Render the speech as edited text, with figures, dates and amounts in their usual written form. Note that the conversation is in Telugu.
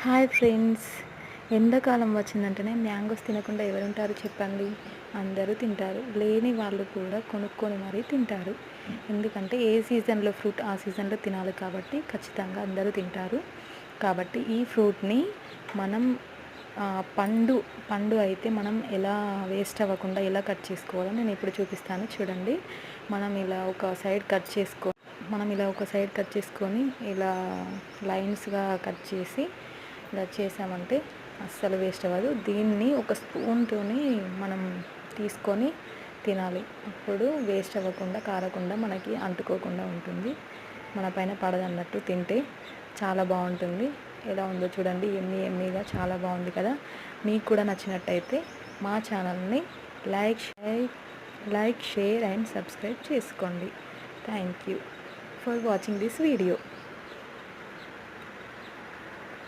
హాయ్ ఫ్రెండ్స్, ఎండాకాలం వచ్చిందంటేనే మ్యాంగోస్ తినకుండా ఎవరుంటారు చెప్పండి. అందరూ తింటారు. లేని వాళ్ళు కూడా కొనుక్కొని మరీ తింటారు. ఎందుకంటే ఏ సీజన్లో ఫ్రూట్ ఆ సీజన్లో తినాలి కాబట్టి ఖచ్చితంగా అందరూ తింటారు. కాబట్టి ఈ ఫ్రూట్ని మనం పండు పండు అయితే మనం ఎలా వేస్ట్ అవ్వకుండా ఎలా కట్ చేసుకోవాలో నేను ఇప్పుడు చూపిస్తాను. చూడండి, మనం ఇలా ఒక సైడ్ కట్ చేసుకొని ఇలా లైన్స్గా కట్ చేసి ఇలా చేసామంటే అస్సలు వేస్ట్ అవ్వదు. దీన్ని ఒక స్పూన్తోని మనం తీసుకొని తినాలి. అప్పుడు వేస్ట్ అవ్వకుండా కారకుండా మనకి అంటుకోకుండా ఉంటుంది, మన పైన పడదన్నట్టు. తింటే చాలా బాగుంటుంది. ఎలా ఉందో చూడండి, ఎమ్మీగా చాలా బాగుంది కదా. మీకు కూడా నచ్చినట్టయితే మా ఛానల్ని లైక్ షేర్ అండ్ సబ్స్క్రైబ్ చేసుకోండి. Thank you for watching this video.